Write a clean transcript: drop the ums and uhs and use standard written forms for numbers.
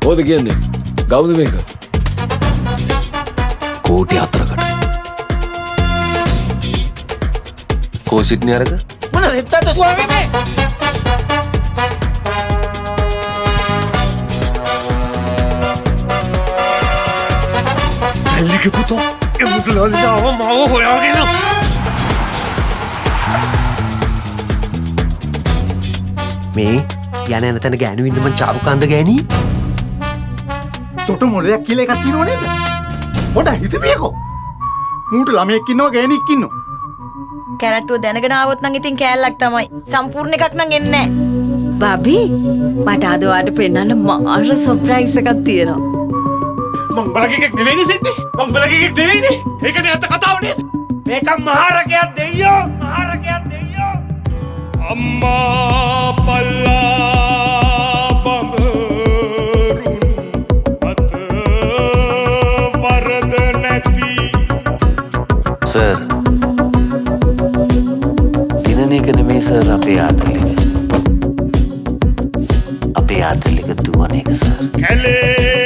කොහොද කියන්නේ? ගවුද මේක? කෝටි 4කට. කෝසිට්නි අරක? මොන රෙද්දද ස්වාමීනි? ඇල්ලිගේ පුතෝ එමුතුලාලිදාව මාව හොයාගෙන මේ යන තැන ගෑනු ඉන්න මං චාරුකාන්ද ගෑණී තොට මොලයක් කියලා එකක් තියෙනව නේද? පොඩ හිතපියකෝ. මූට ළමයෙක් ඉන්නවා ගෑණියෙක් ඉන්නවා. කැරට්ටුව දැනගෙන ආවොත් නම් ඉතින් කෑල්ලක් තමයි. සම්පූර්ණ එකක් නම් එන්නේ නැහැ. බබි මට අද ඔයාලට පෙන්නන්න මාර සර්ප්‍රයිස් එකක් තියෙනවා. මං බලගේ එකෙක් නෙවෙයිනේ සිද්දි. මං බලගේ එකෙක් නෙවෙයිනේ. ඒකනේ අත කතාව නේද? මේක මහරකයක් දෙයියෝ. මහරකයක් දෙයියෝ. අම්මා පල්ලා බඹරුන් අත වරද නැති සර් දිනන එක නෙමෙයි සර් අපේ ආතල් එක. අපේ ආතල් එක දුවන එක සර්. කැලේ